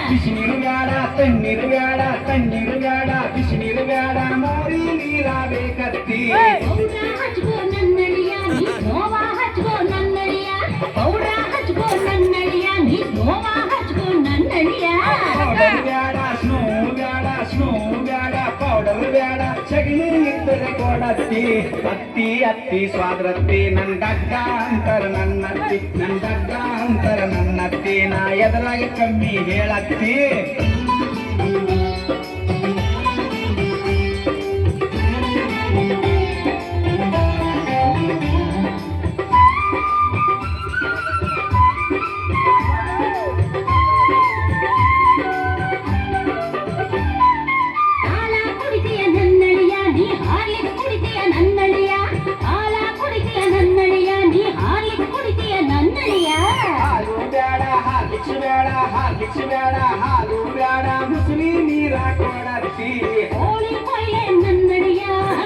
ಬಿಸಿ ನೀರು ಬೇಡ ತಣ್ಣೀರು ಬೇಡ ತಣ್ಣೀರು ಬೇಡ ಬಿಸಿ ನೀರು ಬೇಡ ಮೋರಿ ನೀರ ಬೇಕತ್ತಿ ಪೌಡ್ರ ಹಚ್ಕೋ ನನ್ನಳಿಯ ನೀ ನೋವ ಹಚ್ಕೋ ನನ್ನಳಿಯ ಪೌಡ್ರ ಹಚ್ಕೋ ನನ್ನಳಿಯ ನೀ ನೋವ ಹಚ್ಕೋ ನನ್ನಳಿಯ ಪೌಡರ್ ಬೇಡ ಸ್ನೋ ಬೇಡ ಪೌಡರ್ ಬೇಡ ಸಗಣಿ ಇದ್ದರೆ ಕೊಡತ್ತಿ ಅತ್ತಿ ಅತ್ತಿ ಸ್ವಾದ್ರತ್ತಿ ನನ್ನ ಡಗ್ಗ ಅಂತರ ನನ್ನತ್ತಿ ನನ್ನ ಡಗ್ಗ ಅಂತರ ನನ್ನತ್ತಿ ನಾ ಎದುರಾಗಿ ಕಮ್ಮಿ ಹೇಳತ್ತಿ ಹಾಲಿಕ್ಸ್ ಬೇಡ ಹಾಲು ಬೇಡ ಮುಸುಳಿ ನೀರ ಕೊಡತ್ತಿ ಕೋಳಿ ಕೊಯ್ಲೆ ನನ್ನಡಿಯ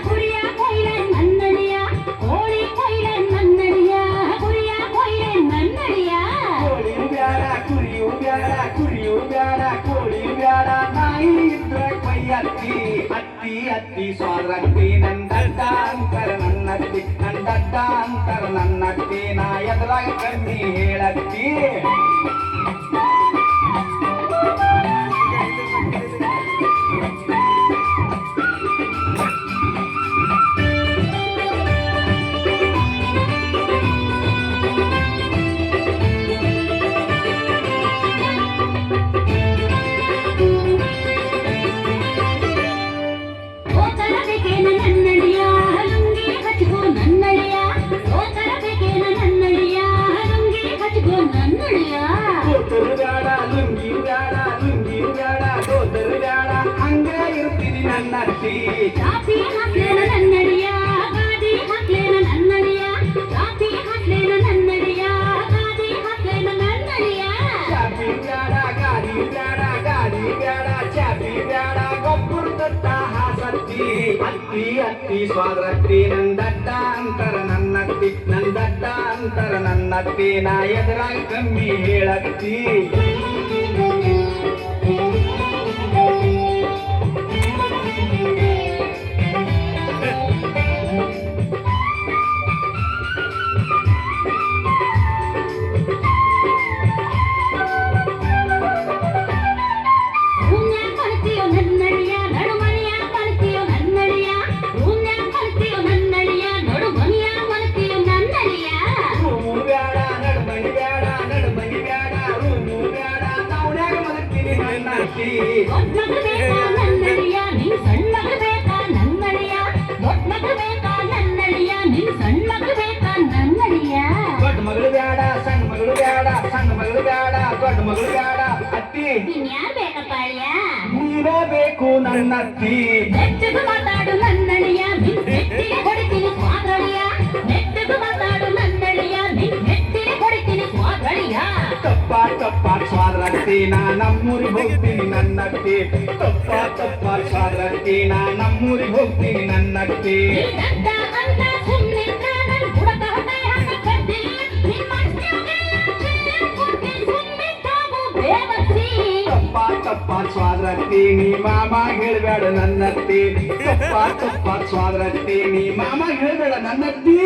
ಕುರಿಯ ಕೊಯ್ಲೆ ನನ್ನಡಿಯ ಕೋಳಿ ಕೊಯ್ಲೆ ನನ್ನಡಿಯ ಕುರಿಯ ಕೊಯ್ಲೆ ನನ್ನಡಿಯ ಕೋಳಿಯು ಬೇಡ ಕುರಿಯು ಬೇಡ ಕುರಿಯು ಬೇಡ ಕೋಳಿಯು ಬೇಡ ನಾಯಿ ಇದ್ರೆ ಕೊಯ್ಯತ್ತಿ ಅತ್ತಿ ಅತ್ತಿ ಸ್ವಾದ್ರತ್ತಿ ನನ್ನ ದಡ್ಡ ಅಂತರ ನನ್ನತ್ತಿ ನನ್ನ ದಡ್ಡ ಅಂತರ ನನ್ನತ್ತಿ ನಾ ಎದುರಾಗ ಕಮ್ಮಿ ಹೇಳತ್ತಿ ಚಾಪಿ ಹಾಕ್ಲೇನ ನನ್ನಡಿಯ ಗಾದಿ ಹಾಕ್ಲೇನ ನನ್ನಡಿಯ ಚಾಪಿ ಹಾಕ್ಲೇನ ನನ್ನಡಿಯ ಗಾದಿ ಹಾಕ್ಲೇನ ನನ್ನಡಿಯ ಚಾಪಿ ಬೇಡ ಗಾಡಿ ಬೇಡ ಚಾಪಿ ಬೇಡ ಗೊಬ್ಬರ ದಟ್ಟ ಹಾಸತ್ತಿ ಅತ್ತಿ ಅತ್ತಿ ಸ್ವಾದ್ರತ್ತಿ ನನ್ನ ದಡ್ಡ ಅಂತರ ನನ್ನತ್ತಿ ನನ್ನ ದಡ್ಡ ಅಂತರ ನನ್ನತ್ತಿ ನಾ ಎದುರಾಗಿ ಕಮ್ಮಿ ಹೇಳತ್ತಿ ದೊಡ್ಡ ಬೇಕಾ ನನ್ನಡಿಯ ನೀ ಸಣ್ಣ ಬೇಕಾ ನನ್ನಡಿಯ ದೊಡ್ಡ ಬೇಕಾ ನನ್ನಡಿಯ ನೀ ಸಣ್ಣ ಬೇಕಾ ನನ್ನಡಿಯ ದೊಡ್ಡ ಮಗಳು ಬೇಡ ಸಣ್ಣ ಮಗಳು ಬೇಡ ಸಣ್ಣ ಮಗಳು ಬೇಡ ದೊಡ್ಡ ಮಗಳು ಬೇಡ ಅತ್ತಿ ಇನ್ಯಾರು ಬೇಕಪ್ಪ ಅಳಿಯ ನೀವೇ ಬೇಕು ನನ್ನತ್ತಿ ನೆಟ್ಟಗೆ ಮಾತಾಡು ನನ್ನಡಿಯ ನಿನ್ ನೆಟ್ಟಿಗೆ ಹೊಡಿತೀನಿ ಸ್ವಾದಳಿಯ ನೆಟ್ಟಗೆ ಮಾತಾಡು ನನ್ನಡಿಯ ನಿನ್ ನೆಟ್ಟಿಗೆ ಹೊಡಿತೀನಿ ಸ್ವಾದಳಿಯ ತಪ್ಪ ಸ್ವಾದ್ರತ್ತಿ ನಾ ನಮ್ಮೂರಿಗೆ ಹೋಗ್ತೀನಿ ನನ್ನತ್ತಿ ತಪ್ಪ ಸ್ವಾದ್ರತ್ತಿ ನಾ ನಮ್ಮೂರಿಗೆ ಹೋಗ್ತೀನಿ ನನ್ನತ್ತಿ ತಪ್ಪ ಸ್ವಾದ್ರತ್ತಿ ನೀ ಮಾಮ ಹೇಳ್ಬೇಡ ನನ್ನತ್ತಿ ತಪ್ಪ ಸ್ವಾದ್ರತ್ತಿ ನೀ ಮಾಮ ಹೇಳ್ಬೇಡ ನನ್ನತ್ತಿ